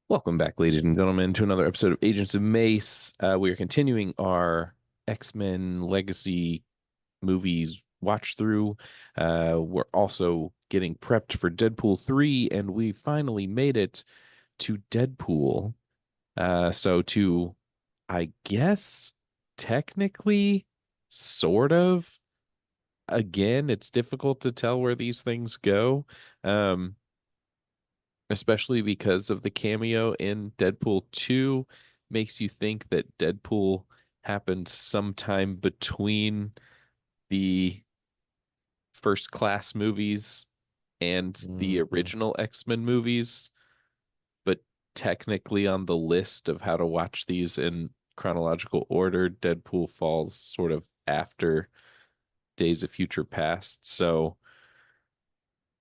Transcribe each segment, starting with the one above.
Welcome back, ladies and gentlemen, to another episode of Agents of Mace. We are continuing our X-Men Legacy movies watch through. We're also getting prepped for Deadpool 3, and we finally made it to Deadpool. I guess, technically, sort of, again, it's difficult to tell where these things go. Um, especially because of the cameo in Deadpool 2, makes you think that Deadpool happened sometime between the first class movies and the Mhm. original X-Men movies, but technically on the list of how to watch these in chronological order, Deadpool falls sort of after Days of Future Past. So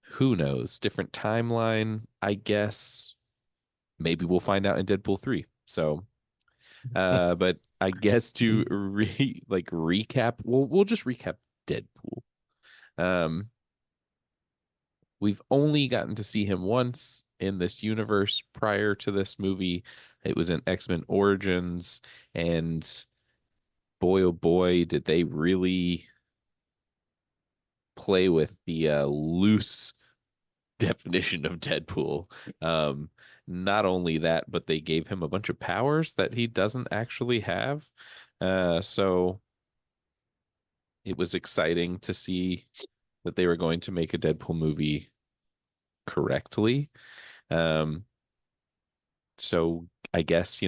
who knows? Different timeline, I guess. Maybe we'll find out in Deadpool 3. But I guess to recap, we'll just recap Deadpool. Um, we've only gotten to see him once in this universe prior to this movie. It was in X-Men Origins, and boy oh boy, did they really play with the loose definition of Deadpool. Um, Not only that, but they gave him a bunch of powers that he doesn't actually have. So it was exciting to see that they were going to make a Deadpool movie correctly. Um, so I guess,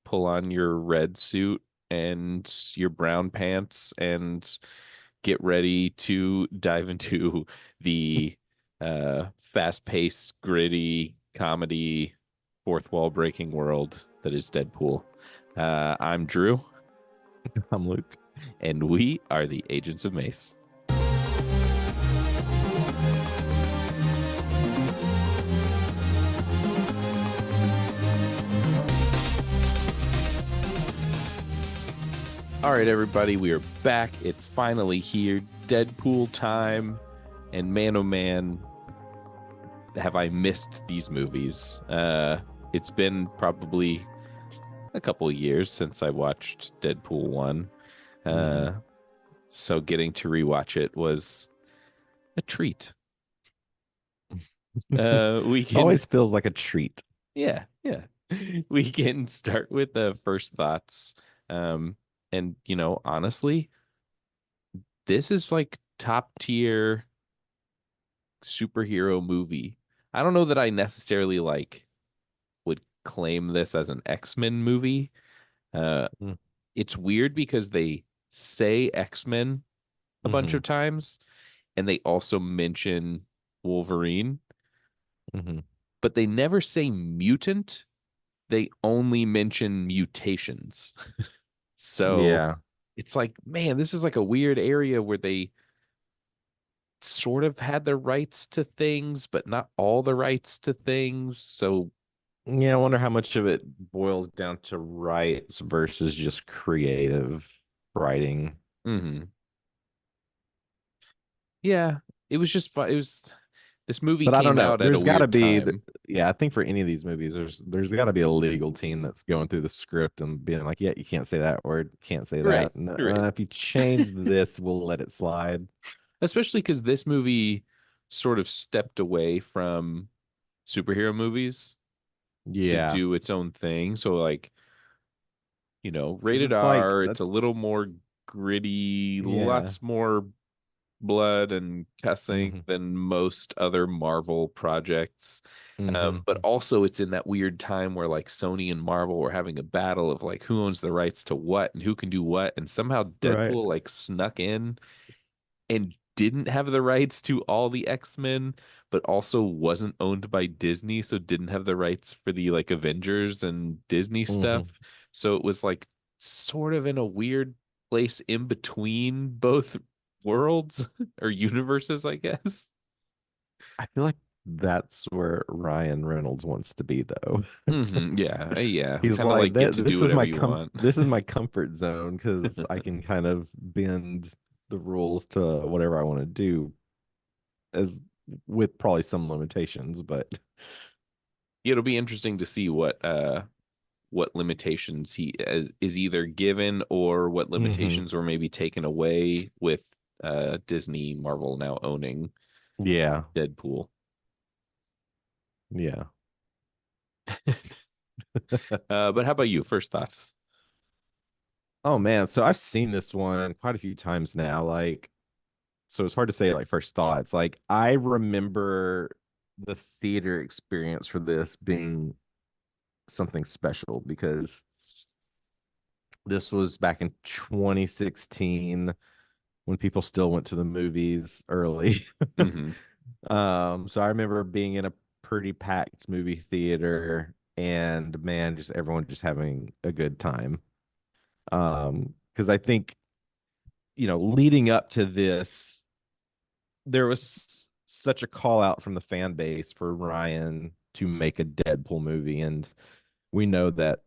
pull on your red suit and your brown pants and get ready to dive into the fast-paced, gritty comedy, fourth wall breaking world that is Deadpool. I'm Drew, I'm Luke. and we are the Agents of Mace. All right, everybody, we are back. It's finally here. Deadpool time. And man, oh man, have I missed these movies. It's been probably a couple of years since I watched Deadpool 1. hmm Uh, so getting to rewatch it was a treat. We can, Always feels like a treat. yeah, yeah. We can start with the first thoughts. Um, and, honestly, this is like top tier superhero movie. I don't know that I necessarily would claim this as an X-Men movie. Uh, it's weird because they say X-Men a bunch Mm-hmm. of times and they also mention Wolverine, hmm but they never say mutant. They only mention mutations. So Yeah. it's like, man, this is like a weird area where they sort of had the rights to things, but not all the rights to things. So, Yeah, I wonder how much of it boils down to rights versus just creative writing. mhm. Yeah, it was just fun. This movie But I don't came know. out at a There's got to weird be, time. yeah, I think for any of these movies, there's got to be a legal team that's going through the script and being like, yeah, you can't say that word, can't say Right, that. No, right. if you change this, we'll let it slide. Especially because this movie sort of stepped away from superhero movies to Yeah, do its own thing. So, because rated it's like R, that. it's a little more gritty, Yeah. lots more blood and cussing hmm than most other Marvel projects. hmm But also, it's in that weird time where Sony and Marvel were having a battle of who owns the rights to what and who can do what. And somehow Right. Deadpool snuck in and didn't have the rights to all the X-Men, but also wasn't owned by Disney, so didn't have the rights for the Avengers and Disney stuff. hmm So it was sort of in a weird place in between both worlds or universes, I guess. I feel like that's where Ryan Reynolds wants to be, though. Yeah, yeah. He's Kind of like get that. to do whatever you want. This is my comfort zone because I can kind of bend the rules to whatever I want to do, as with probably some limitations. But It'll be interesting to see what limitations he is either given or what Hmm. limitations were maybe taken away with Disney Marvel now owning Yeah. Deadpool. Yeah. But how about you? First thoughts? Oh man, so I've seen this one quite a few times now. Like, so it's hard to say like first thoughts. Like, I remember the theater experience for this being something special because this was back in 2016 when people still went to the movies early. Hmm. So I remember being in a pretty packed movie theater and man, just everyone just having a good time. Because I think, leading up to this, there was such a call out from the fan base for Ryan to make a Deadpool movie, and we know that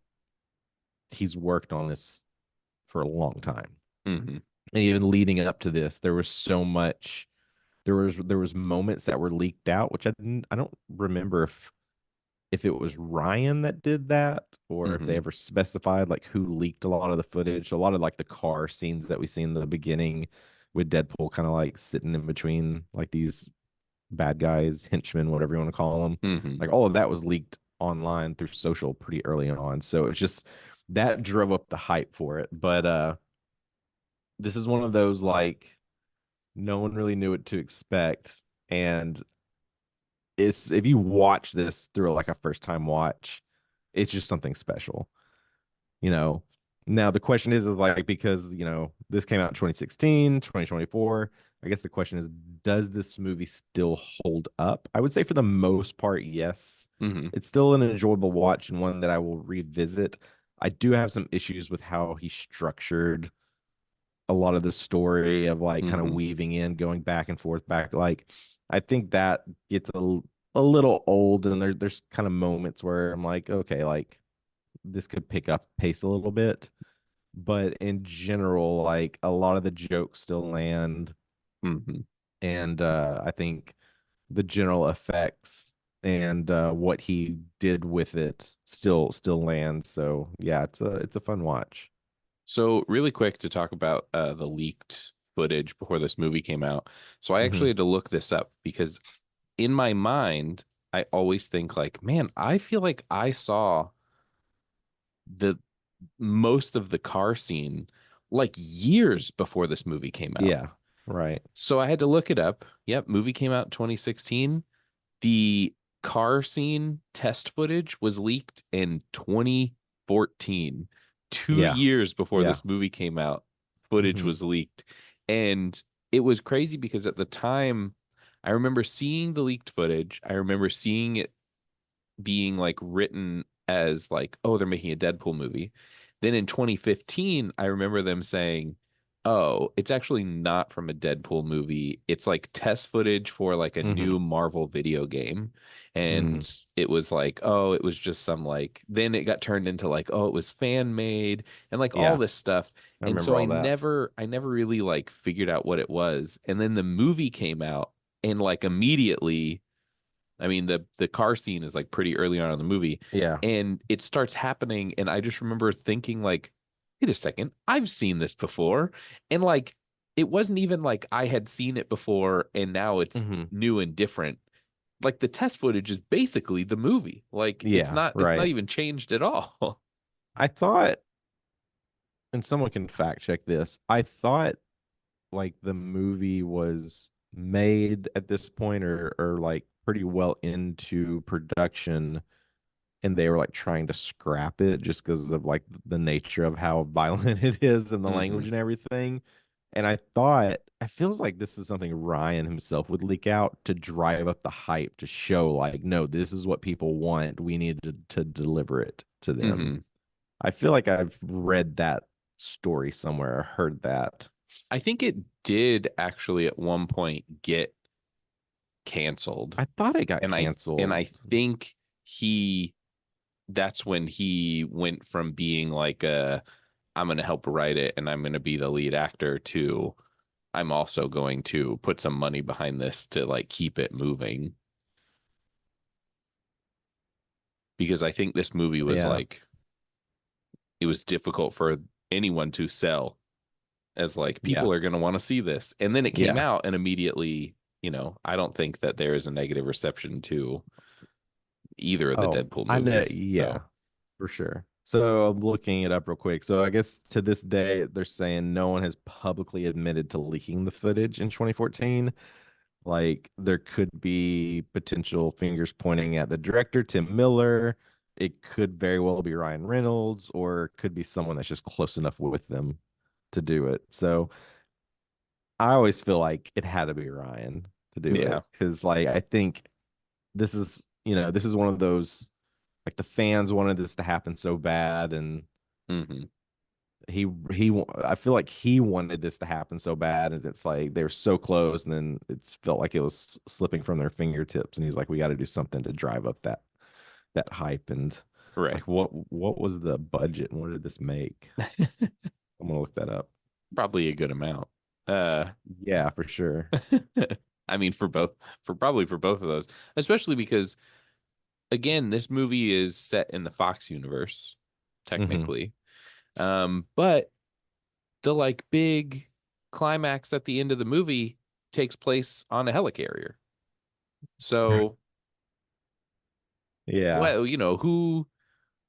he's worked on this for a long time. Hmm. And even leading up to this, there was so much. There was moments that were leaked out, which I don't remember if it was Ryan that did that or if they Hmm. ever specified like who leaked a lot of the footage. A lot of like the car scenes that we see in the beginning with Deadpool kind of like sitting in between like these bad guys, henchmen, whatever you want to call them. Hmm. Like all of that was leaked online through social pretty early on. So it's just that drove up the hype for it. But this is one of those like no one really knew what to expect. And it's if you watch this through like a first time watch, it's just something special, you know. Now the question is like because, this came out in 2016, 2024. I guess the question is, does this movie still hold up? I would say for the most part, yes. Hmm. It's still an enjoyable watch and one that I will revisit. I do have some issues with how he structured a lot of the story of like kind of Hmm. weaving in, going back and forth, back. Like, I think that gets a little old, and there's kind of moments where I'm like, okay, like this could pick up pace a little bit. But in general, like a lot of the jokes still land, Hmm. and I think the general effects and what he did with it still lands. So yeah, it's a fun watch. So really quick to talk about the leaked footage before this movie came out. So I Hmm. actually had to look this up because in my mind, I always think like, man, I feel like I saw the most of the car scene like years before this movie came out. Yeah, right. So I had to look it up. Yep, movie came out in 2016. The car scene test footage was leaked in 2014, two Yeah, years before yeah. this movie came out. Footage Hmm. was leaked. And it was crazy because at the time, I remember seeing the leaked footage. I remember seeing it being like written as like, oh, they're making a Deadpool movie. Then in 2015, I remember them saying, oh, it's actually not from a Deadpool movie. It's like test footage for like a Hmm. new Marvel video game. Hmm. And it was like, oh, it was just some like, then it got turned into like, oh, it was fan made and like all Yeah, this stuff. I And remember so all that. I never really like figured out what it was. And then the movie came out and like immediately I mean, the car scene is like pretty early on in the movie, Yeah. and it starts happening, and I just remember thinking like, wait a second, I've seen this before, and like it wasn't even like I had seen it before, and now it's Hmm. new and different. Like the test footage is basically the movie. Like Yeah, it's not right. even changed at all. I thought, and someone can fact check this. I thought like the movie was made at this point or like pretty well into production and they were like trying to scrap it just because of like the nature of how violent it is and the language Hmm. and everything. And I thought it feels like this is something Ryan himself would leak out to drive up the hype to show like, no, this is what people want. We need to deliver it to them. Hmm. I feel like I've read that story somewhere or heard that. I think it did actually at one point get canceled, I thought it got and I canceled. think he that's when he went from being like I'm going to help write it and I'm going to be the lead actor to I'm also going to put some money behind this to like keep it moving. because I think this movie was Yeah. like it was difficult for anyone to sell as like Yeah. people are going to want to see this. And then it came Yeah. out and immediately, I don't think that there is a negative reception to either of the Oh, Deadpool I know. movies. Yeah, So, for sure. So I'm looking it up real quick. So I guess to this day, they're saying no one has publicly admitted to leaking the footage in 2014. Like there could be potential fingers pointing at the director, Tim Miller. It could very well be Ryan Reynolds, or it could be someone that's just close enough with them to do it. So I always feel like it had to be Ryan to do yeah. it because, like, I think this is one of those like the fans wanted this to happen so bad, and Hmm. I feel like he wanted this to happen so bad, and it's like they were so close, and then it felt like it was slipping from their fingertips, and he's like, we got to do something to drive up that hype, and Right. like what was the budget and what did this make? I'm gonna look that up. Probably a good amount. Uh, Yeah, for sure. I mean, for both of those, especially because again, this movie is set in the Fox universe, Hmm. technically. But the like big climax at the end of the movie takes place on a helicarrier. So, Yeah. well, who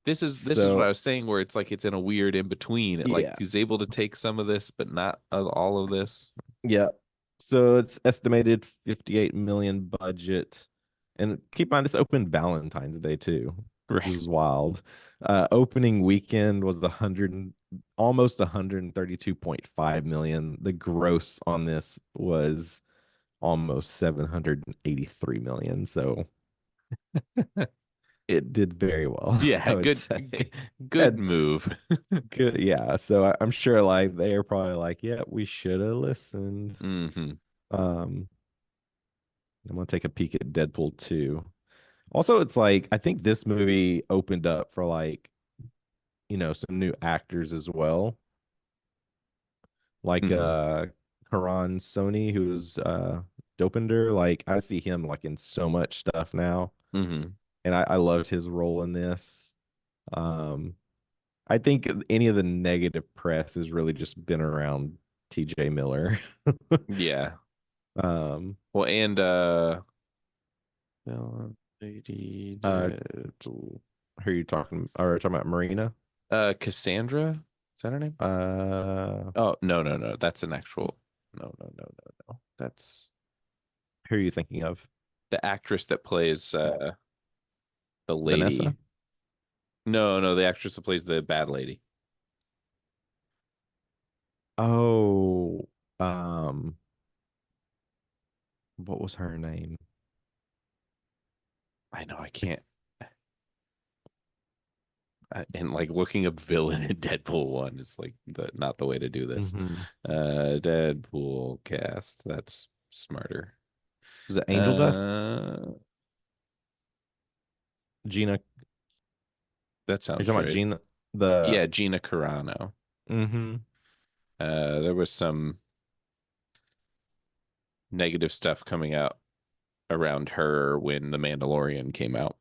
this is what I So was saying where it's like it's in a weird in between. It like yeah. he's able to take some of this, but not all of this. Yeah. So it's estimated 58 million budget. And keep in mind, it's open Valentine's Day too, which Right. is wild. Opening weekend was almost 132.5 million. The gross on this was almost 783 million. So it did very well, Yeah, I would good say. good And move. good, yeah. So I'm sure like they are probably like, yeah, we should have listened. Hmm. Um, I'm gonna take a peek at Deadpool 2. Also, it's like I think this movie opened up for like, some new actors as well. Like Hmm. Karan Sony, who's Dopinder. Like I see him like in so much stuff now. Hmm. And I loved his role in this. Um, I think any of the negative press has really just been around TJ Miller. Yeah. Um, Well, and Lady uh, Deadpool. who are you talking about Marina? Cassandra? Is that her name? Uh, Oh, no, no, no. That's an actual. No, no, no, no, no. That's who are you thinking of? the actress that plays the Vanessa? lady. No, no, the actress that plays the bad lady. Oh, um, what was her name? I know I can't. And like looking up villain in Deadpool 1 is like not the way to do this. Hmm. Deadpool cast. That's smarter. Was it Angel Dust? Uh, Gina? Are that you sounds talking about right. Gina? The Yeah, Gina Carano. hmm There was some negative stuff coming out around her when The Mandalorian came out.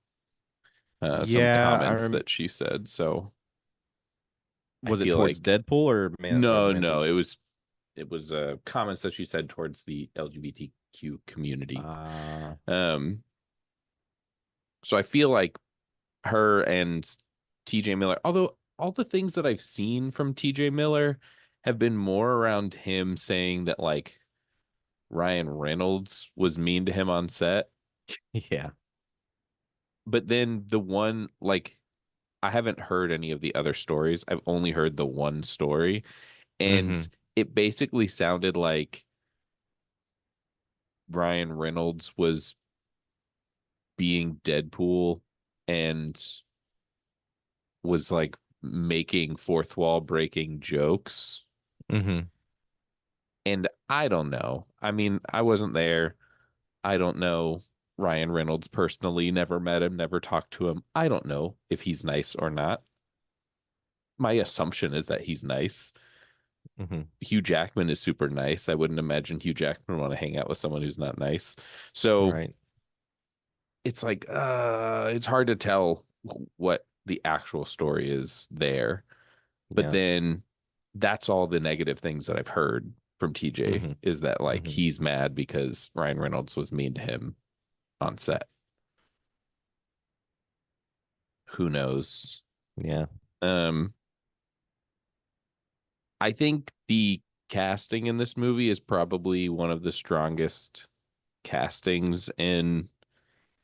Some Yeah, comments that she said. So I was it feel towards like Deadpool or no, Mandal? no, it was comments that she said towards the LGBTQ community. Uh, Um, so I feel like her and TJ Miller, although all the things that I've seen from TJ Miller have been more around him saying that like Ryan Reynolds was mean to him on set. yeah. But then the one, like, I haven't heard any of the other stories. I've only heard the one story. And Hmm. it basically sounded like Ryan Reynolds was being Deadpool and was like making fourth wall breaking jokes. Hmm. And I don't know. I mean, I wasn't there. I don't know Ryan Reynolds personally, never met him, never talked to him. I don't know if he's nice or not. My assumption is that he's nice. Hmm. Hugh Jackman is super nice. I wouldn't imagine Hugh Jackman would want to hang out with someone who's not nice. So Right. it's like it's hard to tell what the actual story is there. But Yeah. then that's all the negative things that I've heard from TJ Hmm. is that like Hmm. he's mad because Ryan Reynolds was mean to him on set. Who knows? Yeah. Um, I think the casting in this movie is probably one of the strongest castings in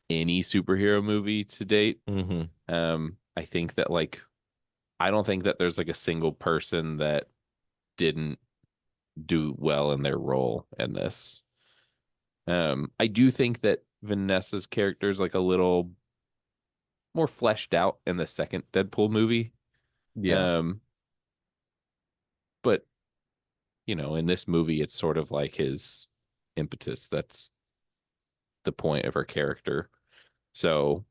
any superhero movie to date. Hmm. I think that like I don't think that there's like a single person that didn't do well in their role in this. I do think that Vanessa's character is like a little more fleshed out in the second Deadpool movie. Yeah. Um, but in this movie, it's sort of like his impetus. That's the point of her character. So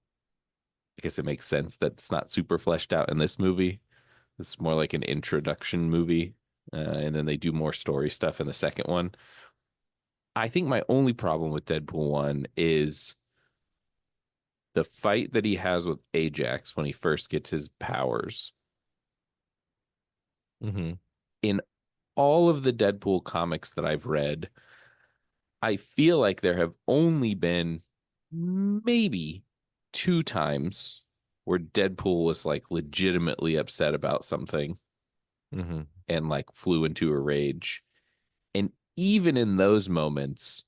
I guess it makes sense that it's not super fleshed out in this movie. It's more like an introduction movie. And then they do more story stuff in the second one. I think my only problem with Deadpool 1 is the fight that he has with Ajax when he first gets his powers. Hmm. In all of the Deadpool comics that I've read, I feel like there have only been maybe two times where Deadpool was like legitimately upset about something Hmm. and like flew into a rage. And even in those moments,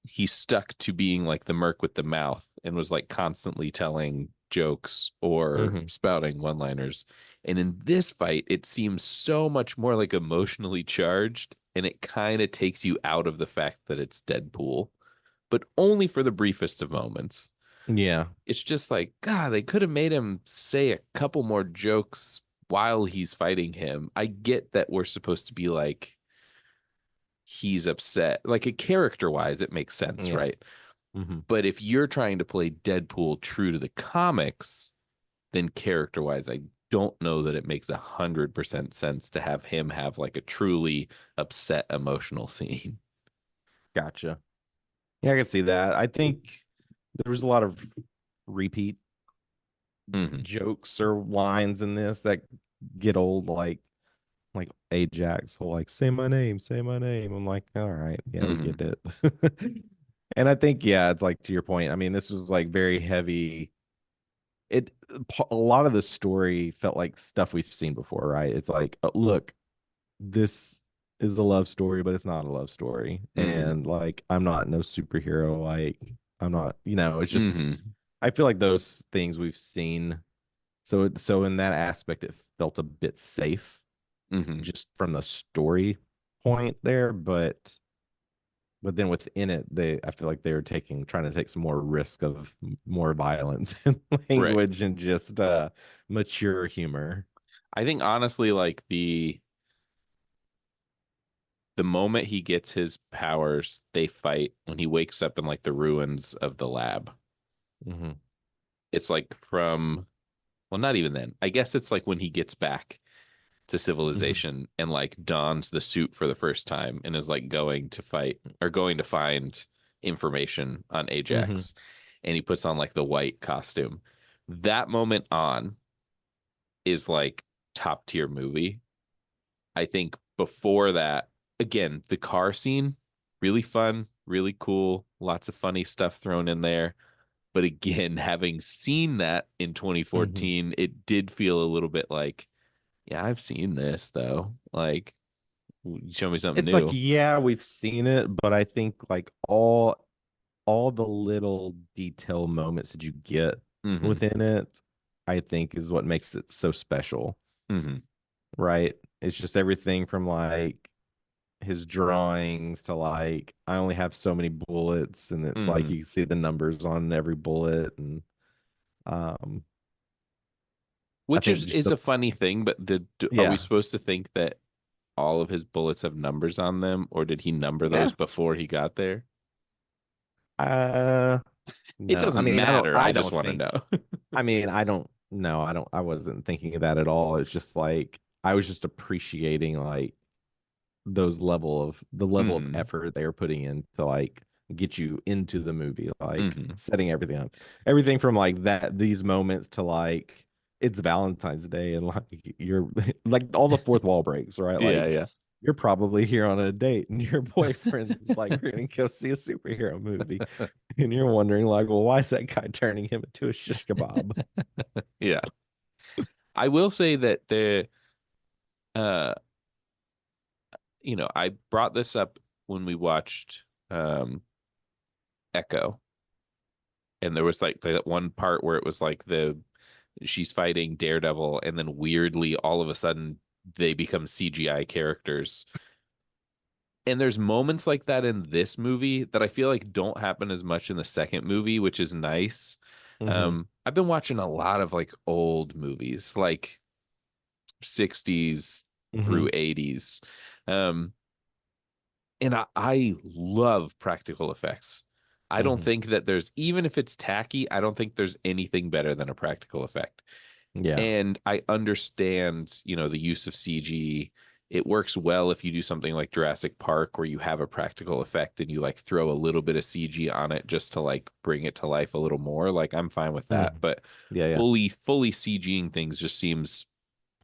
he stuck to being like the merc with the mouth and was like constantly telling jokes or Hmm. spouting one liners. And in this fight, it seems so much more like emotionally charged and it kind of takes you out of the fact that it's Deadpool, but only for the briefest of moments. Yeah. It's just like, God, they could have made him say a couple more jokes while he's fighting him. I get that we're supposed to be like, he's upset. Like a character wise, it makes sense, Yeah. right? Hmm. But if you're trying to play Deadpool true to the comics, then character wise, I don't know that it makes 100% sense to have him have like a truly upset emotional scene. Gotcha. Yeah, I can see that. I think there was a lot of repeat Hmm. jokes or lines in this that get old, like Ajax will like say my name, say my name. I'm like, all right, yeah, we Hmm. get it. And I think, yeah, it's like to your point. I mean, this was like very heavy. It a lot of the story felt like stuff we've seen before, right? It's like, look, this is a love story, but it's not a love story. Hmm. And like, I'm not no superhero. Like, I'm not, it's just, Hmm. I feel like those things we've seen. So in that aspect, it felt a bit safe Hmm. just from the story point there, but then within it, I feel like they were trying to take some more risk of more violence and Right. language and just mature humor. I think honestly, like the moment he gets his powers, they fight when he wakes up in like the ruins of the lab. Hmm. It's like from, well, not even then. I guess it's like when he gets back to Hmm. civilization and like dons the suit for the first time and is like going to fight or going to find information on Hmm. Ajax and he puts on like the white costume. That moment on is like top tier movie. I think before that, again, the car scene, really fun, really cool, lots of funny stuff thrown in there. But again, having seen that in Hmm. 2014, it did feel a little bit like, yeah, I've seen this though. Like, show me something It's like, new. yeah, we've seen it, but I think like all the little detail moments that you get Hmm. within it, I think is what makes it so special, Hmm. right? It's just everything from like his drawings to like I only have so many bullets, and it's like Hmm. you see the numbers on every bullet, and um I Which think is just is the a funny thing, but are we yeah. supposed to think that all of his bullets have numbers on them, or did he number Yeah. those before he got there? uh It no, I doesn't mean, matter. I I just don't want to think know. I mean, I don't no, I wasn't thinking of that at all. It's just like I was just appreciating like the level of Hmm. effort they were putting into like get you into the movie, like Hmm. setting everything up. Everything from like that these moments to like it's Valentine's Day and like you're like all the fourth wall breaks, right? Yeah, Like yeah. you're probably here on a date and your boyfriend's like, we're gonna go see a superhero movie. And you're wondering, like, well, why is that guy turning him into a shish kebab? Yeah. I will say that uh, I brought this up when we watched Echo, and there was like that one part where it was like she's fighting Daredevil, and then weirdly, all of a sudden, they become CGI characters. And there's moments like that in this movie that I feel like don't happen as much in the second movie, which is nice. Hmm. I've been watching a lot of like old movies, like 60s through Hmm. 80s. Um, and I love practical effects. I don't Hmm. think that even if it's tacky, I don't think there's anything better than a practical effect. Yeah. And I understand, the use of CG. It works well if you do something like Jurassic Park where you have a practical effect and you like throw a little bit of CG on it just to like bring it to life a little more. Like I'm fine with that, Hmm. but Yeah, yeah. fully CGing things just seems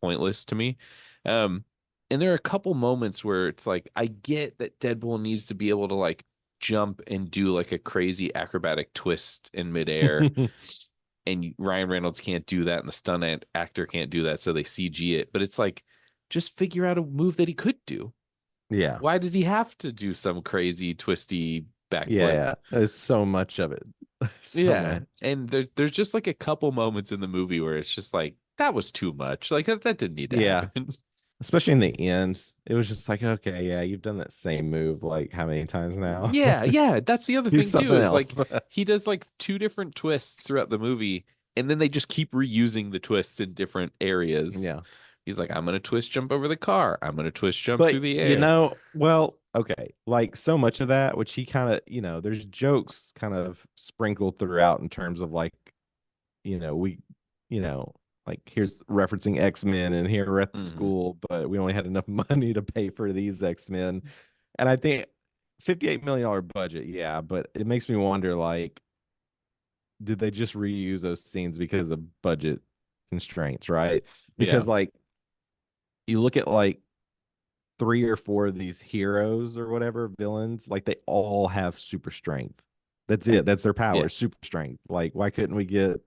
pointless to me. Um, and there are a couple moments where it's like I get that Deadpool needs to be able to like jump and do like a crazy acrobatic twist in midair, and Ryan Reynolds can't do that, and the stunt actor can't do that, so they CG it. But it's like, just figure out a move that he could do. Yeah. Why does he have to do some crazy twisty Yeah, backflip? yeah. There's so much of it. So Yeah, much. and there's just like a couple moments in the movie where it's just like that was too much. Like that didn't need to Yeah. happen. Especially in the end. It was just like, okay, yeah, you've done that same move like how many times now? Yeah, yeah, that's the other Do thing too, something is else. like he does like two different twists throughout the movie, and then they just keep reusing the twists in different areas. Yeah. He's like, I'm gonna twist jump over the car. I'm gonna twist jump through But the air. well, okay, like so much of that, which he kind of, there's jokes kind of sprinkled throughout in terms of like, we, you know, like here's referencing X-Men and here we're at the Hmm. school, but we only had enough money to pay for these X-Men. And I think $58 million budget, yeah, but it makes me wonder, like, did they just reuse those scenes because of budget constraints, right? Yeah, Because like you look at like three or four of these heroes or whatever villains, like they all have super strength. That's it. That's their yeah, power, super strength. Like, why couldn't we get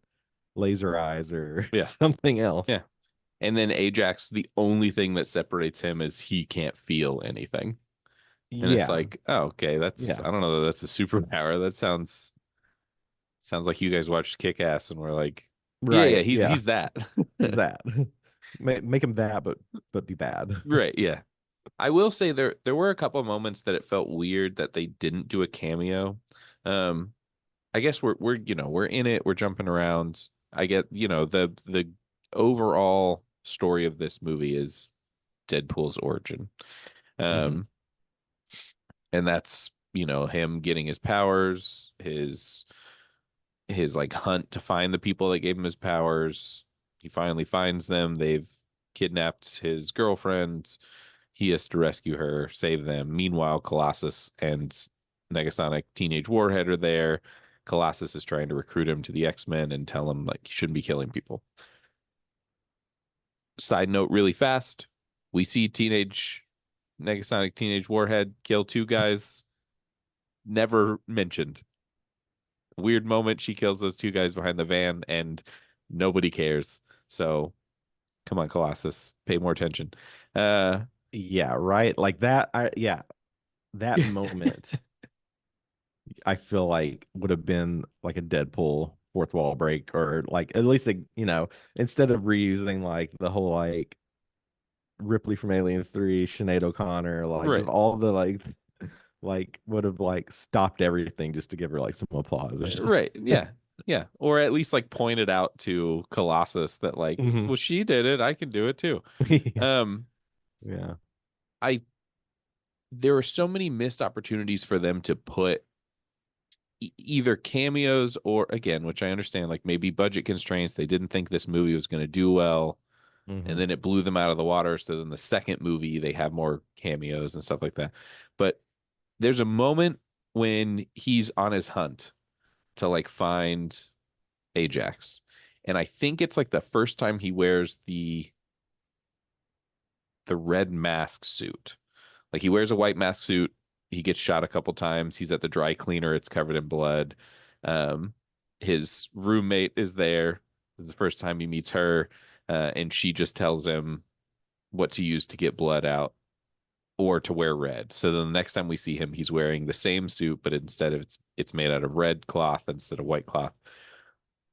laser eyes or yeah, something else? yeah. And then Ajax, the only thing that separates him is he can't feel anything. And it's Yeah, like, oh, okay, yeah, I don't know that that's a superpower. That sounds like you guys watched Kick Ass and were like, yeah, yeah, right. Yeah, he's that. he's that. Make him that, but be bad. Right, yeah. I will say there were a couple of moments that it felt weird that they didn't do a cameo. Um, I guess we're in it, we're jumping around. I get, the overall story of this movie is Deadpool's origin. Hmm. Um, and that's, him getting his powers, his like hunt to find the people that gave him his powers. He finally finds them. They've kidnapped his girlfriend. He has to rescue her, save them. Meanwhile, Colossus and Negasonic Teenage Warhead are there. Colossus is trying to recruit him to the X-Men and tell him like he shouldn't be killing people. Side note, really fast, we see Negasonic Teenage Warhead kill two guys. Never mentioned. Weird moment. She kills those two guys behind the van, and nobody cares. So come on, Colossus, pay more attention. Uh, Yeah, right. Like that. Yeah, that moment I feel like would have been like a Deadpool fourth wall break, or like at least instead of reusing like the whole like Ripley from Aliens 3, Sinead O'Connor, like just right, all the like would have like stopped everything just to give her like some applause or something. right, yeah, yeah, or at least like pointed out to Colossus that like, Hmm. well, she did it, I can do it too. Yeah. Um, Yeah. I There were so many missed opportunities for them to put either cameos or again, which I understand, like maybe budget constraints. They didn't think this movie was going to do well, and Hmm. then it blew them out of the water. So then the second movie, they have more cameos and stuff like that. But there's a moment. when he's on his hunt to like find Ajax. And I think it's like the first time he wears the red mask suit. Like he wears a white mask suit, he gets shot a couple times, he's at the dry cleaner, it's covered in blood. Um his roommate is there. This is the first time he meets her, and she just tells him what to use to get blood out or to wear red. So then the next time we see him, he's wearing the same suit, but instead of it's made out of red cloth instead of white cloth.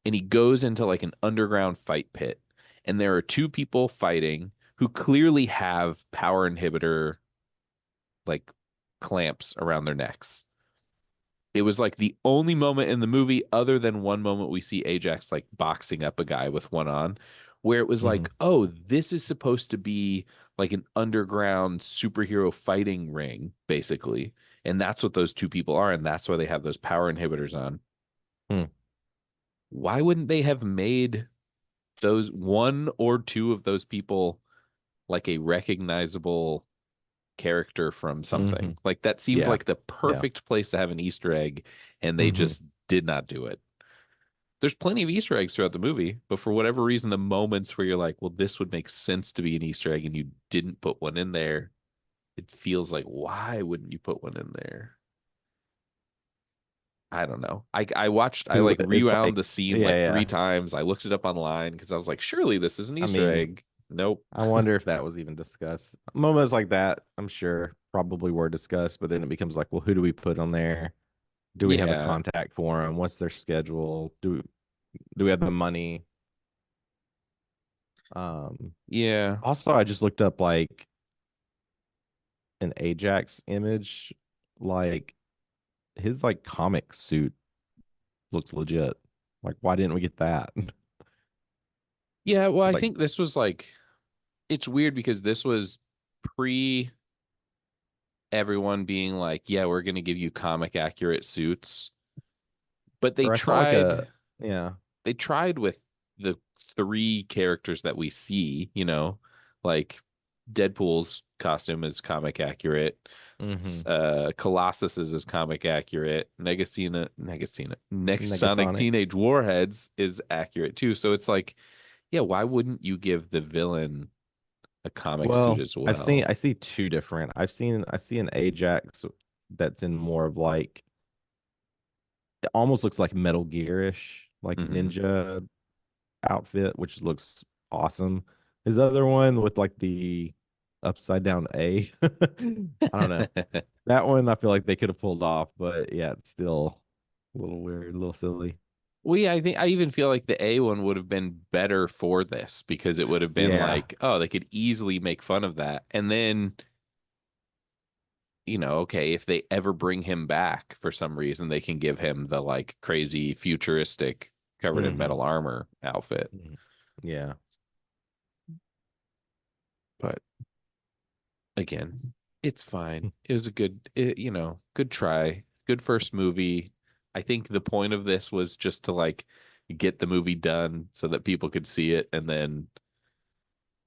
And he goes into like an underground fight pit, and there are two people fighting who clearly have power inhibitor like clamps around their necks. It was like the only moment in the movie, other than one moment we see Ajax like boxing up a guy with one on, where it was Hmm. like, oh, this is supposed to be like an underground superhero fighting ring, basically. And that's what those two people are. And that's why they have those power inhibitors on. Hmm. Why wouldn't they have made those one or two of those people like a recognizable character from Hmm. something? Like that seemed Yeah. like the Yeah. perfect place to have an Easter egg, and they Hmm. just did not do it. There's plenty of Easter eggs throughout the movie, but for whatever reason, the moments where you're like, well, this would make sense to be an Easter egg and you didn't put one in there, it feels like, why wouldn't you put one in there? I don't know. I Who like it's rewound like, the scene yeah, like three yeah. times. I looked it up online because I was like, surely this is an I Easter mean, egg. Nope. I wonder if that was even discussed. Moments like that, I'm sure probably were discussed, but then it becomes like, well, who do we put on there? Do we have a Yeah. contact for them? What's their schedule? Do we have the money? Um, Yeah. Also, I just looked up like an Ajax image, like his like comic suit looks legit. Like, why didn't we get that? Yeah. Well, It's I like, think this was like, it's weird because this was pre everyone being like, yeah, we're going to give you comic accurate suits. But or I saw like a, yeah. they tried with the three characters that we see, like Deadpool's costume is comic accurate. Mm-hmm. Colossus's is comic accurate. Next Sonic Negasonic. Teenage Warheads is accurate too. So it's like, yeah, why wouldn't you give the villain a comic suit Well, as well? I see two different. I see an Ajax that's in more of like it almost looks like Metal Gearish, like Hmm. ninja outfit, which looks awesome. His other one with like the upside down A. I don't know. That one I feel like they could have pulled off, but yeah, it's still a little weird, a little silly. Well, yeah, I think I even feel like the A one would have been better for this because it would have been Yeah. like, oh, they could easily make fun of that. And then, okay, if they ever bring him back for some reason, they can give him the like crazy futuristic covered in Hmm. metal armor outfit. Yeah. But again, it's fine. It was a good try. Good first movie. I think the point of this was just to like get the movie done so that people could see it, and then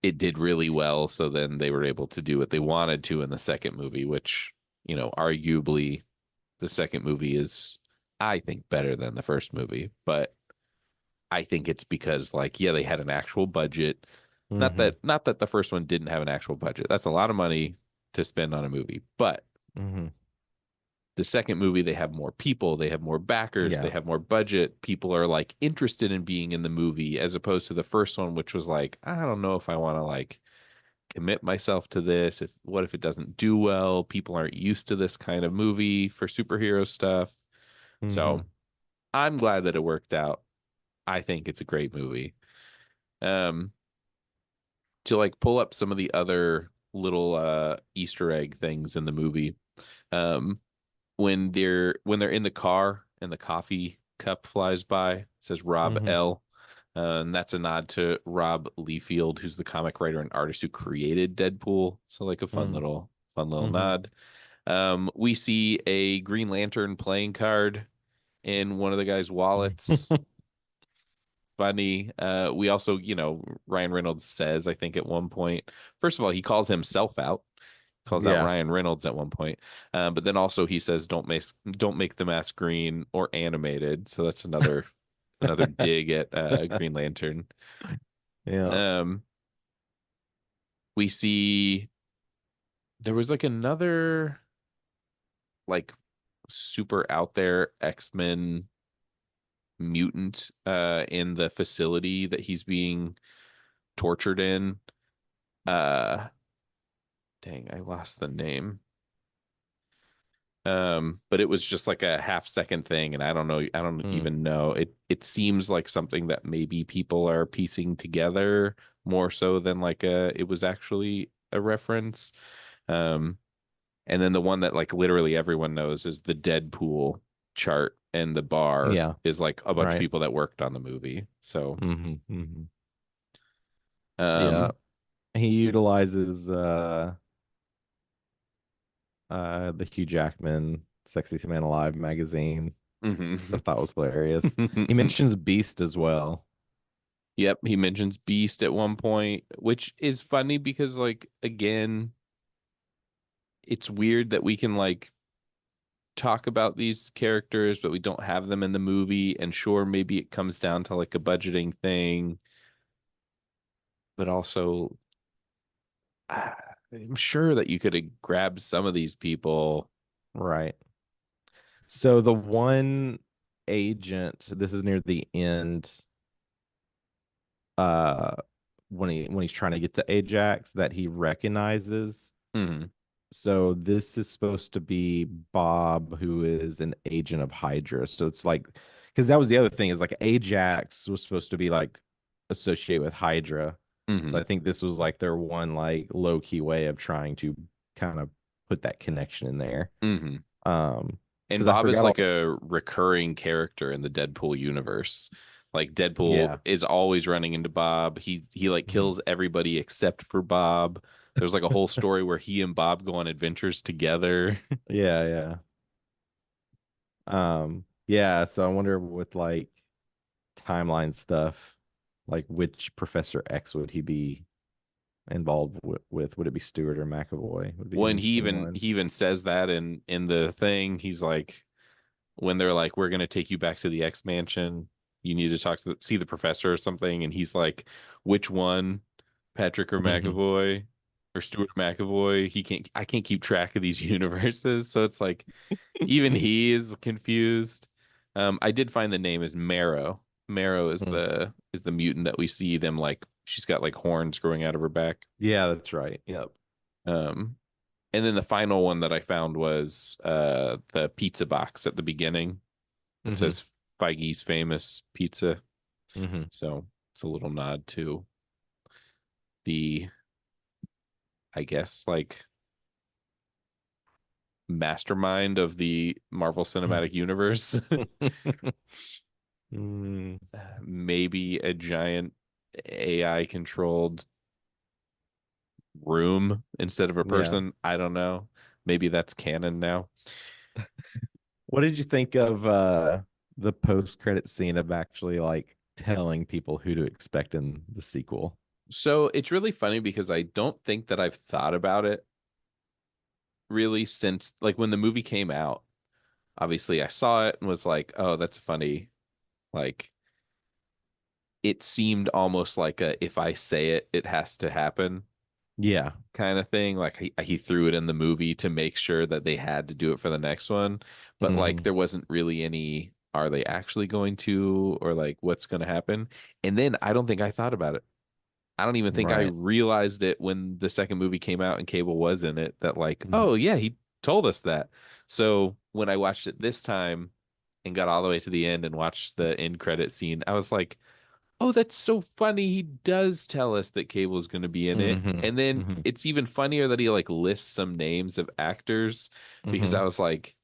it did really well. So then they were able to do what they wanted to in the second movie, which, arguably the second movie is, I think, better than the first movie. But I think it's because, like, yeah, they had an actual budget. Hmm. Not that the first one didn't have an actual budget. That's a lot of money to spend on a movie. But Hmm. the second movie, they have more people, they have more backers, they Yeah. have more budget. People are like interested in being in the movie, as opposed to the first one, which was like, I don't know if I want to like commit myself to this. If what if it doesn't do well? People aren't used to this kind of movie for superhero stuff. Hmm. So I'm glad that it worked out. I think it's a great movie. Um, to like pull up some of the other little Easter egg things in the movie. Um, when they're in the car and the coffee cup flies by, it says Rob Hmm. L. And that's a nod to Rob Liefeld, who's the comic writer and artist who created Deadpool. So like a fun little Hmm. nod. We see a Green Lantern playing card in one of the guy's wallets. Funny. We also, Ryan Reynolds says, I think at one point, first of all, he calls himself out. calls out Yeah. Ryan Reynolds at one point. But then also he says, don't make the mask green or animated." So that's another dig at Green Lantern. Yeah. Um, we see there was like another like super out there X-Men mutant in the facility that he's being tortured in. Uh, dang, I lost the name. But it was just like a half second thing, and I don't know, I don't Mm. even know. It seems like something that maybe people are piecing together more so than like it was actually a reference. Um, and then the one that like literally everyone knows is the Deadpool chart, and the bar Yeah. is like a bunch of Right. people that worked on the movie. So, Hmm. Yeah. um, He utilizes the Hugh Jackman Sexiest Man Alive magazine, which I mhm. thought was hilarious. He mentions Beast as well. Yep, he mentions Beast at one point, which is funny because like again, it's weird that we can like talk about these characters, but we don't have them in the movie. And sure, maybe it comes down to like a budgeting thing, but also ah, I'm sure that you could have grabbed some of these people. Right. So the one agent, this is near the end, uh when he's trying to get to Ajax that he recognizes. Hmm. So this is supposed to be Bob, who is an agent of Hydra. So it's like, because that was the other thing is like Ajax was supposed to be like associated with Hydra. So Hmm. I think this was like their one like low key way of trying to kind of put that connection in there. Hmm. And Because I Bob is forgot like all. a recurring character in the Deadpool universe. Like Deadpool Yeah. is always running into Bob. He like Mhm. kills everybody except for Bob. There's like a whole story where he and Bob go on adventures together. Yeah, yeah. Yeah, so I wonder with like timeline stuff, like which Professor X would he be involved with? Would it be Stewart or McAvoy? Would be an When interesting one. he even says that in the thing, he's like, when they're like, "We're gonna take you back to the X Mansion. You need to see the professor or something," and he's like, "Which one, Patrick or Hmm. McAvoy or Stuart McAvoy?" I can't keep track of these universes, so it's like even he is confused. I did find the name is Marrow. Marrow is the mutant that we see them like. She's got like horns growing out of her back. Yeah, that's right. Yep. Um, and then the final one that I found was the pizza box at the beginning. It Hmm. says Feige's famous pizza. Hmm. So it's a little nod to the, I guess, like mastermind of the Marvel Cinematic Universe. Mm, Maybe a giant AI controlled room instead of a yeah. person. I don't know. Maybe that's canon now. What did you think of the post credit scene of actually like telling people who to expect in the sequel? So it's really funny because I don't think that I've thought about it really since like when the movie came out. Obviously, I saw it and was like, "Oh, that's funny." Like it seemed almost like a if I say it, it has to happen Yeah. kind of thing. Like he threw it in the movie to make sure that they had to do it for the next one. But like Hmm. there wasn't really any, are they actually going to, or like what's going to happen? And then I don't think I thought about it. I don't even think I Right. realized it when the second movie came out and Cable was in it that like, Mhm. oh yeah, he told us that. So when I watched it this time and got all the way to the end and watched the end credit scene, I was like, oh, that's so funny. He does tell us that Cable's going to be in it. Hmm. And then Hmm. it's even funnier that he like lists some names of actors because I Hmm. was like,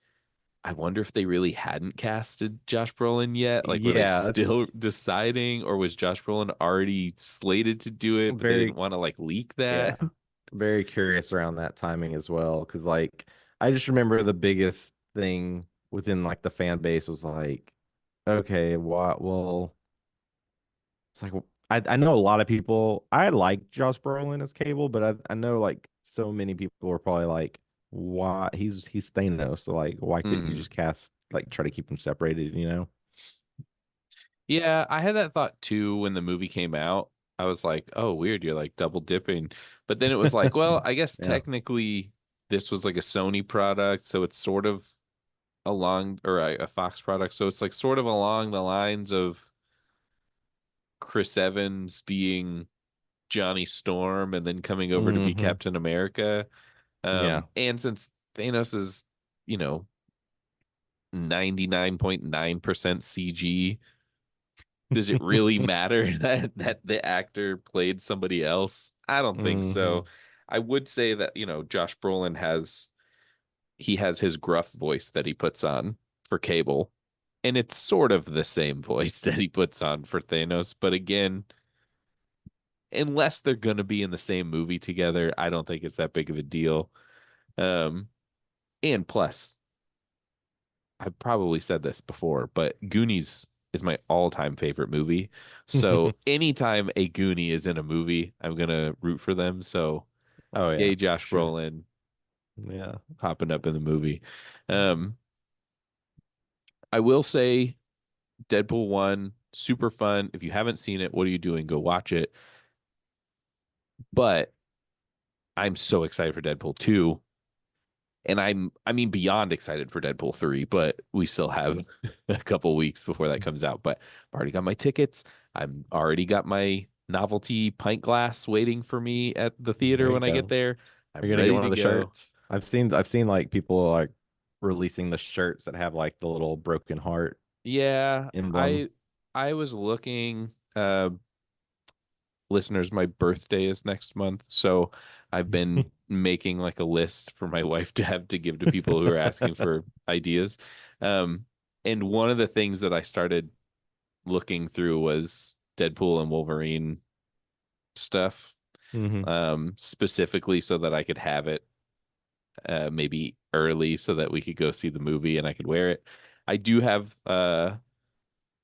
I wonder if they really hadn't casted Josh Brolin yet. Like, were they Yeah, still it's deciding, or was Josh Brolin already slated to do it, but they didn't very, want to like leak yeah, that? very curious around that timing as well. Because like I just remember the biggest thing within like the fan base was like, okay, what? Well, it's like I know a lot of people. I like Josh Brolin as Cable, but I know like so many people are probably like, why he's Thanos, so like why couldn't you Hmm. just cast like try to keep them separated, you know? Yeah, I had that thought too when the movie came out. I was like, oh, weird, you're like double dipping. But then it was like, well, I guess Yeah. technically this was like a Sony product, so it's sort of along, or a Fox product, so it's like sort of along the lines of Chris Evans being Johnny Storm and then coming over to be Hmm. Captain America. Yeah. And since Thanos is, you know, 99.9% CG, does it really matter that the actor played somebody else? I don't think Hmm. so. I would say that, Josh Brolin has his gruff voice that he puts on for Cable, and it's sort of the same voice that he puts on for Thanos, but again, unless they're going to be in the same movie together, I don't think it's that big of a deal. Um, and plus, I've probably said this before, but Goonies is my all-time favorite movie. So anytime a Goonie is in a movie, I'm gonna root for them. So Oh yeah, yay, for Josh sure. Brolin Yeah. popping up in the movie. Mhm. Um, I will say Deadpool 1, super fun. If you haven't seen it, what are you doing? Go watch it. But I'm so excited for Deadpool 2. And I mean, beyond excited for Deadpool 3, but we still have a couple weeks before that comes out. But I've already got my tickets. I'm already got my novelty pint glass waiting for me at the There theater you when I get go. there. You're I'm gonna get ready one to of the go. shirts. I've seen like people like releasing the shirts that have like the little broken heart Yeah, emblem. I was looking, listeners, my birthday is next month, so I've been making like a list for my wife to have to give to people who are asking for ideas. Um, and one of the things that I started looking through was Deadpool and Wolverine stuff, Hmm. specifically so that I could have it maybe early so that we could go see the movie and I could wear it. I do have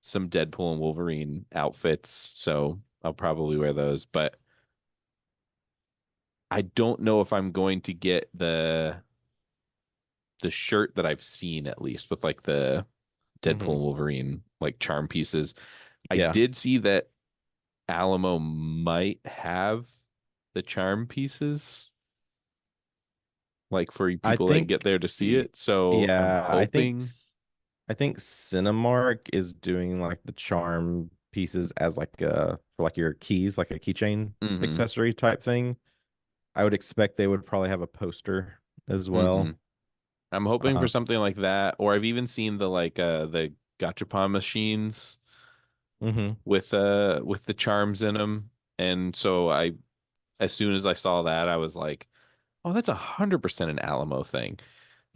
some Deadpool and Wolverine outfits, so I'll probably wear those, but I don't know if I'm going to get the shirt that I've seen at least with like the Deadpool Hmm. and Wolverine like charm pieces. I Yeah. did see that Alamo might have the charm pieces, like for I people that can get think there to see y- it. So I'm yeah, hoping. I think Cinemark is doing like the charm pieces as like for like your keys, like a keychain Hmm. accessory type thing. I would expect they would probably have a poster as Hmm. well. I'm hoping for Uh, something like that. Or I've even seen the gachapon machines hmm. with the charms in them. And so as soon as I saw that, I was like, oh, that's 100% an Alamo thing.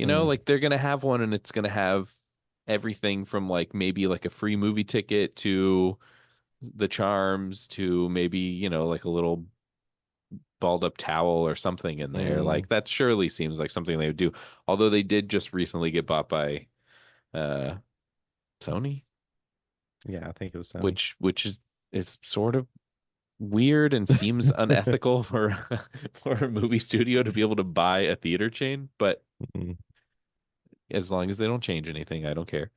Mm, Like they're gonna have one and it's gonna have everything from like maybe like a free movie ticket to the charms to maybe, like a little balled up towel or something in there. mm. Like that surely seems like something they would do. Although they did just recently get bought by uh Sony, Yeah, I think it was Sony. which is sort of weird and seems unethical for for a movie studio to be able to buy a theater chain, but Mm. as long as they don't change anything, I don't care.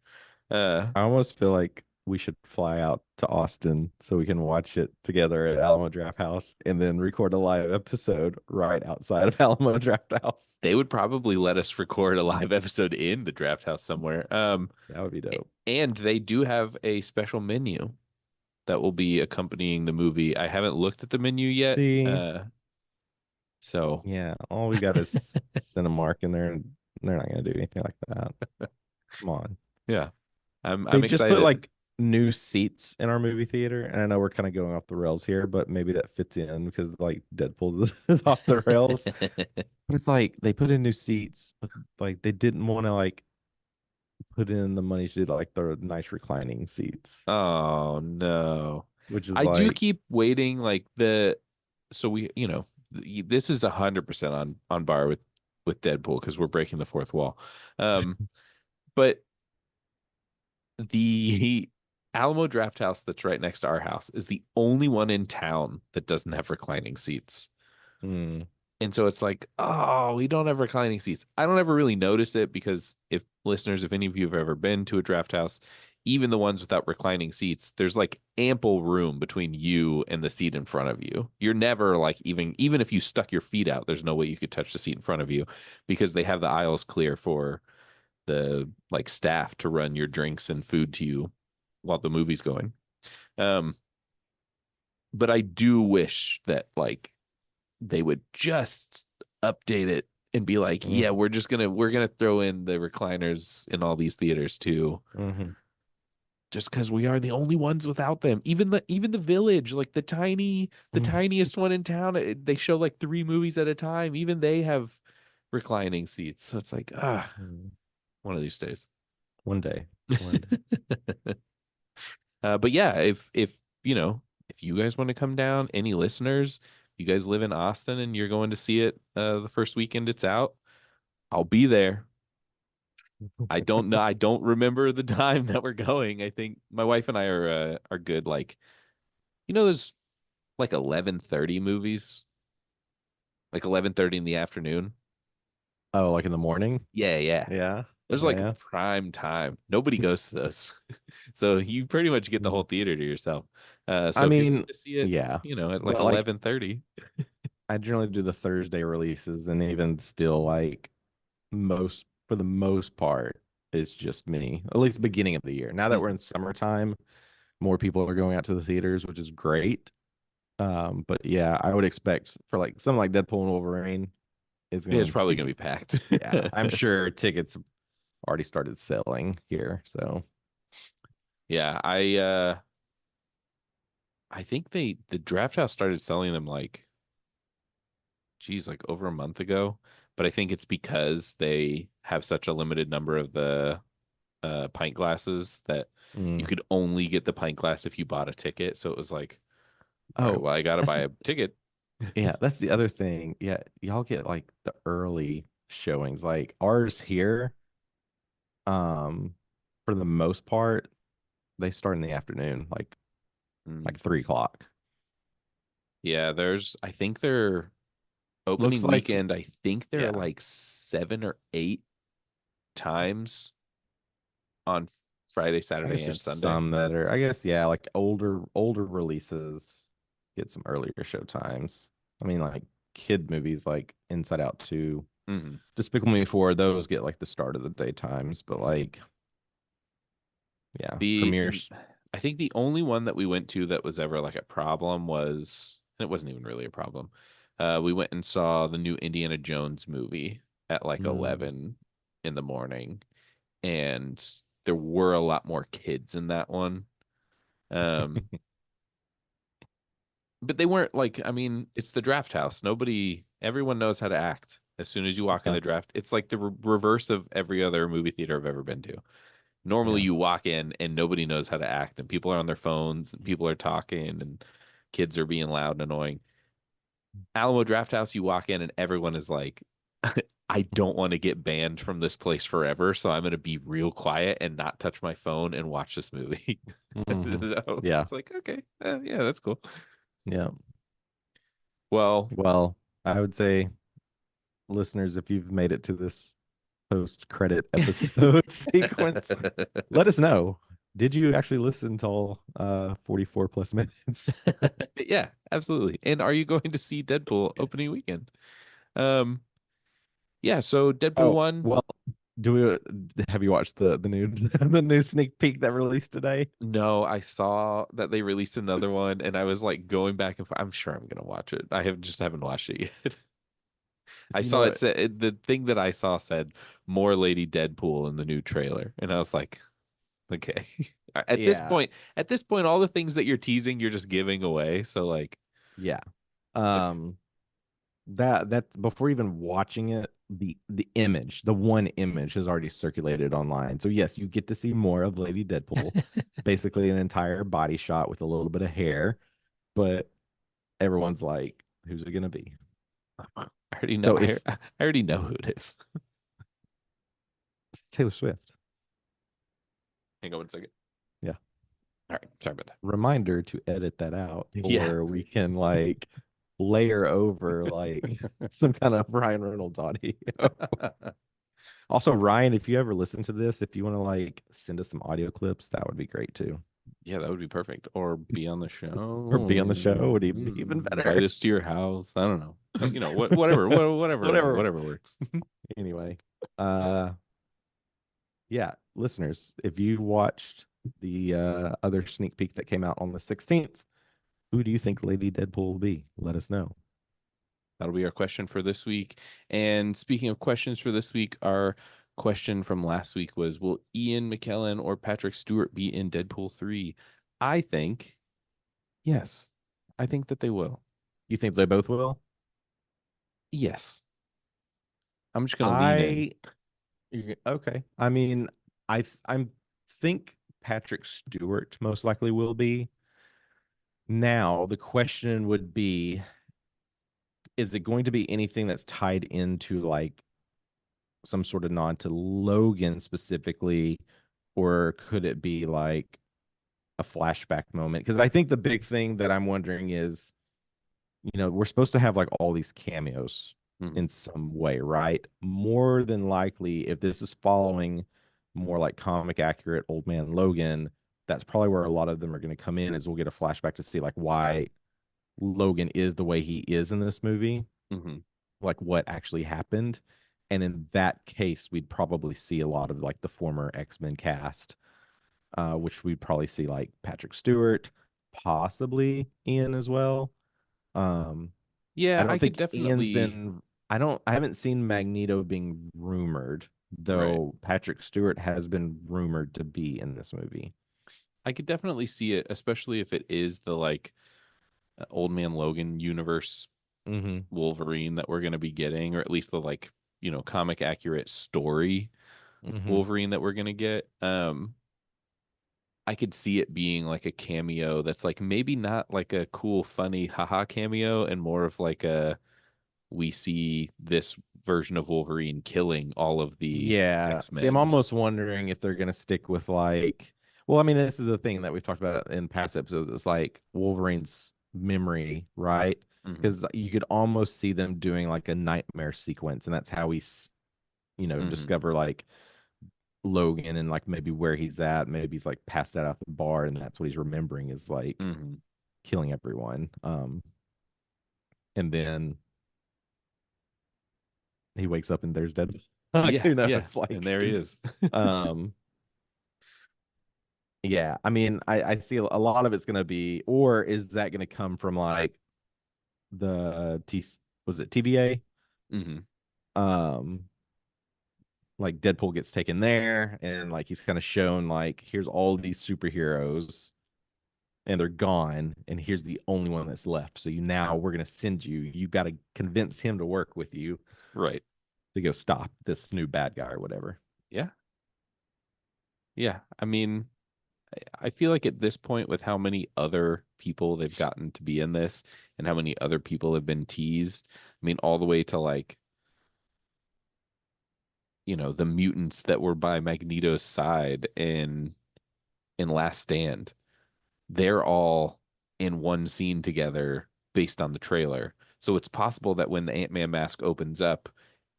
Uh I almost feel like we should fly out to Austin so we can watch it together at Alamo Draft House and then record a live episode right outside of Alamo Draft House. they would probably let us record a live episode in the draft house somewhere. That would be dope. And they do have a special menu that will be accompanying the movie. I haven't looked at the menu yet. See, So yeah, all we got is Cinemark in there, and they're not gonna do anything like that. Come on. yeah, I'm They I'm just put excited. like new seats in our movie theater, and I know we're kind of going off the rails here, but maybe that fits in because like Deadpool is off the rails. But it's like they put in new seats, but like they didn't want to like put in the money to do like the nice reclining seats, Oh no. which is I do like, keep waiting like the so we, this is 100% on bar with Deadpool because we're breaking the fourth wall. Um but the Alamo Draft House that's right next to our house is the only one in town that doesn't have reclining seats. Mm, And so it's like, oh, we don't have reclining seats. I don't ever really notice it because if listeners, if any of you have ever been to a draft house, even the ones without reclining seats, there's like ample room between you and the seat in front of you. You're never like even if you stuck your feet out, there's no way you could touch the seat in front of you because they have the aisles clear for the like staff to run your drinks and food to you while the movie's going. Um, but I do wish that like they would just update it and be like, yeah, mm, we're gonna throw in the recliners in all these theaters too, hmm just because we are the only ones without them. Even the village, like the mm, tiniest one in town, they show like three movies at a time. Even they have reclining seats. So it's like, mm. one of these days. One day, one day. But yeah, if you know, if you guys want to come down, any listeners, you guys live in Austin and you're going to see it the first weekend it's out, I'll be there. I don't know. I don't remember the time that we're going. I think my wife and I are good. Like, there's like 11:30 movies, like 11:30 in the afternoon. Oh, like in the morning? Yeah, yeah. Yeah, There's yeah, like yeah. prime time. Nobody goes to those. So you pretty much get the Mm. whole theater to yourself. So I if you're going mean, to see it, yeah, at like but like 11:30. I generally do the Thursday releases, and even still, like most for the most part, it's just me. At least the beginning of the year. Now that we're Mhm. in summertime, more people are going out to the theaters, which is great. But yeah, I would expect for like something like Deadpool and Wolverine is Yeah, gonna it's probably going be, to be packed. yeah, I'm sure tickets already started selling here. So Yeah, I think the Draft House started selling them like geez, like over a month ago. But I think it's because they have such a limited number of the pint glasses that you mm. could only get the pint glass if you bought a ticket. So it was like, all right, Oh, well, I gotta buy that's a ticket. yeah, that's the other thing. Yeah, y'all get like the early showings. Like ours here, um, for the most part, they start in the afternoon, Mm. like 3 o'clock. Yeah, I think they're Looks opening like, weekend. I think there are yeah. like 7 or 8 times on Friday, I Saturday, guess and there's Sunday. some that are, I guess, yeah, like older releases get some earlier show times. I mean, like kid movies like Inside Out 2, Mhm. Despicable Me 4, those get like the start of the daytimes, but like, yeah, The premieres. I think the only one that we went to that was ever like a problem was, and it wasn't even really a problem. We went and saw the new Indiana Jones movie at like Mm. 11 in the morning, and there were a lot more kids in that one. Um, but they weren't like, I mean, it's the draft house. Everyone knows how to act as soon as you walk in Yeah, the draft. It's like the reverse of every other movie theater I've ever been to. Normally yeah. you walk in and nobody knows how to act and people are on their phones and people are talking and kids are being loud and annoying. Alamo Draft House, you walk in and everyone is like, I don't want to get banned from this place forever, so I'm going to be real quiet and not touch my phone and watch this movie. Hmm. So Yeah, it's like, okay, yeah, that's cool. yeah. Well, Well, I would say, listeners, if you've made it to this post-credit episode sequence, let us know. Did you actually listen till 44 plus minutes? yeah, absolutely. And are you going to see Deadpool opening weekend? Um, yeah, so Deadpool Oh, 1. well, do we have you watched the new the new sneak peek that released today? No, I saw that they released another one, and I was like going back and forth. I'm sure I'm gonna watch it. I haven't watched it yet. I So you saw know it what? said the thing that I saw said more Lady Deadpool in the new trailer, and I was like, okay. Yeah, At this point, all the things that you're teasing, you're just giving away. So like, yeah. okay. Um, that before even watching it, the image, the one image has already circulated online. So yes, you get to see more of Lady Deadpool, basically an entire body shot with a little bit of hair, but everyone's like, who's it gonna be? I already know. So if I already know who it is. it's Taylor Swift, Hang on one second. yeah. All right, sorry about Reminder to edit that out, that. Yeah. or we can like layer over like some kind of Ryan Reynolds audio. Also, Ryan, if you ever listen to this, if you want to like send us some audio clips, that would be great too. Yeah, that would be perfect. Or be on the Or be on the show. show would be even Invite better. us to your house. I don't know. So, Whatever. whatever works. Anyway, uh yeah, listeners, if you watched the other sneak peek that came out on the 16th, who do you think Lady Deadpool will be? Let us know. That'll be our question for this week. And speaking of questions for this week, our question from last week was, will Ian McKellen or Patrick Stewart be in Deadpool 3? I think yes. I think that they will. You think they both will? Yes. I'm just going to lean in. I okay. I mean, I think Patrick Stewart most likely will be. Now, the question would be, is it going to be anything that's tied into like some sort of nod to Logan specifically, or could it be like a flashback moment? Because I think the big thing that I'm wondering is, we're supposed to have like all these cameos Mhm. in some way, right? More than likely, if this is following more like comic accurate Old Man Logan, that's probably where a lot of them are going to come in, is we'll get a flashback to see like why Logan is the way he is in this movie, Mhm. like what actually happened. And in that case, we'd probably see a lot of like the former X-Men cast, which we'd probably see like Patrick Stewart, possibly Ian as well. Um, I Yeah, I don't could think Ian's definitely. been, I haven't seen Magneto being rumored, Right. though Patrick Stewart has been rumored to be in this movie. I could definitely see it, especially if it is the like Old Man Logan universe Mm-hmm. Wolverine that we're going to be getting, or at least the like, comic accurate story Mm-hmm. Wolverine that we're going to get. I could see it being like a cameo that's like maybe not like a cool, funny, haha cameo, and more of like a we see this version of Wolverine killing all of the Yeah. See, I'm X-Men. almost wondering if they're gonna stick with like, well, I mean, this is the thing that we've talked about in past episodes. It's like Wolverine's memory, right? Hmm. Because you could almost see them doing like a nightmare sequence, and that's how we, Hmm. discover like Logan and like maybe where he's at. Maybe he's like passed out at the bar, and that's what he's remembering is like Hmm. killing everyone. And then he wakes up and there's dead. Like Yeah, who yeah. knows? And Like, there he is. um, yeah. I mean, I see a lot of it's gonna be, or is that gonna come from like the T was it TVA? Hmm. Um, like Deadpool gets taken there, and like he's kind of shown like here's all these superheroes and they're gone, and here's the only one that's left. So we're gonna send you. You got to convince him to work with you Right. to go stop this new bad guy or whatever. Yeah. Yeah. I mean, I feel like at this point, with how many other people they've gotten to be in this and how many other people have been teased, I mean, all the way to like, the mutants that were by Magneto's side in Last Stand, they're all in one scene together based on the trailer. So it's possible that when the Ant-Man mask opens up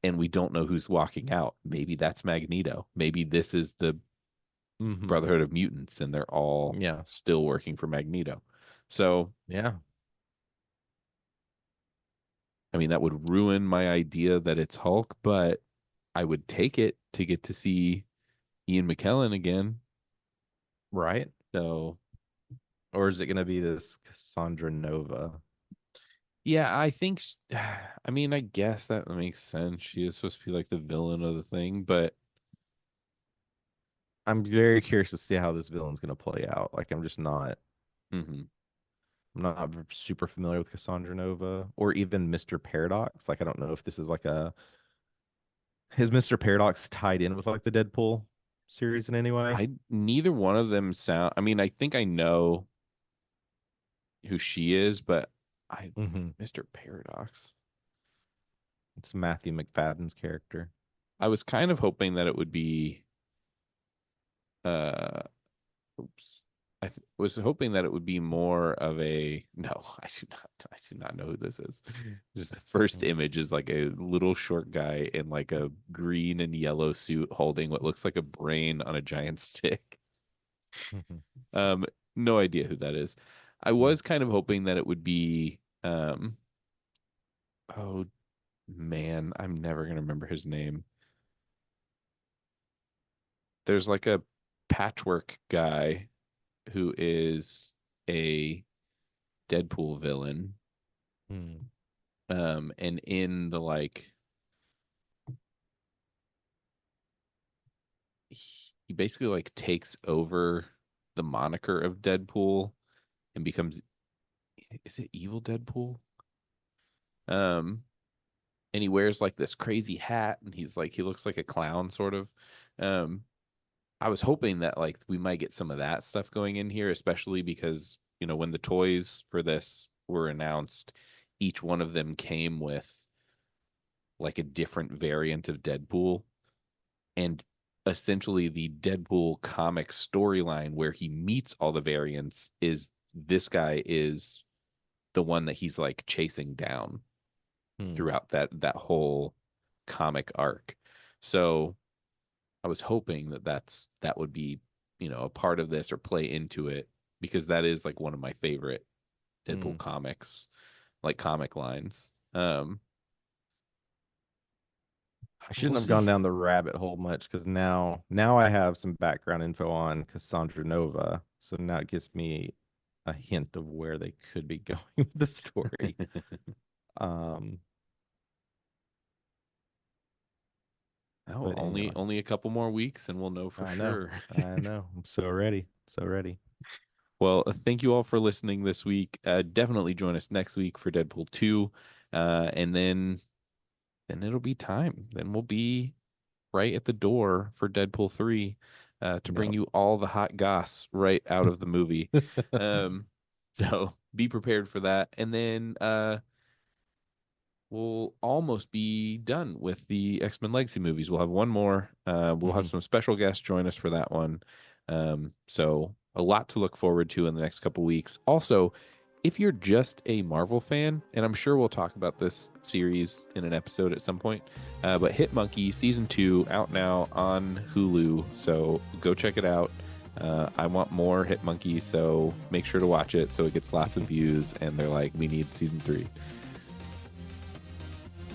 and we don't know who's walking out, maybe that's Magneto. Maybe this is the Mm-hmm. Brotherhood of Mutants and they're all Yeah. still working for Magneto. So, Yeah. I mean, that would ruin my idea that it's Hulk, but I would take it to get to see Ian McKellen again. Right. So, Or is it gonna be this Cassandra Nova? yeah, I think, I mean, I guess that makes sense. She is supposed to be like the villain of the thing, but I'm very curious to see how this villain's gonna play out. Like mhm. I'm not super familiar with Cassandra Nova or even Mr. Paradox. Like I don't know if this is like a is Mr. Paradox tied in with like the Deadpool series in any way? Neither one of them sound, I mean, I think I know who she is, but I, Mm-hmm. Mr. Paradox. It's Matthew McFadden's character. I was kind of hoping that it would be, uh, oops. was hoping that it would be more of a no. I do not know who this is. Just the first Mhm. image is like a little short guy in like a green and yellow suit holding what looks like a brain on a giant stick. Mhm. Um, no idea who that is. I Mhm. was kind of hoping that it would be oh man, I'm never gonna remember his name. There's like a patchwork guy who is a Deadpool villain. Mhm. And in the like he basically like takes over the moniker of Deadpool and becomes, is it evil Deadpool? Um and he wears like this crazy hat and he's like he looks like a clown sort of. Um I was hoping that like we might get some of that stuff going in here, especially because, when the toys for this were announced, each one of them came with like a different variant of Deadpool. And essentially the Deadpool comic storyline where he meets all the variants is this guy is the one that he's like chasing down Mhm. throughout that whole comic arc. So I was hoping that would be, a part of this or play into it because that is like one of my favorite Deadpool Mhm. comics, like comic lines. I We'll shouldn't have see. gone down the rabbit hole much because now I have some background info on Cassandra Nova, so now it gives me a hint of where they could be going with the story. Um, Oh, but only anyway, only a couple more weeks and we'll know for sure. I know, I'm so ready, so ready. Well, thank you all for listening this week. Definitely join us next week for Deadpool 2. And then it'll be time. Then we'll be right at the door for Deadpool 3 to bring Yep. you all the hot goss right out of the movie. Um, so be prepared for that. And then we'll almost be done with the X-Men Legacy movies. We'll have one more. We'll have Mhm. some special guests join us for that one. So a lot to look forward to in the next couple weeks. Also, if you're just a Marvel fan, and I'm sure we'll talk about this series in an episode at some point, but Hit Monkey season 2 out now on Hulu. So go check it out. I want more Hit Monkey, so make sure to watch it so it gets lots of views. And they're like, we need season 3.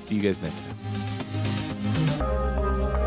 See you guys next time.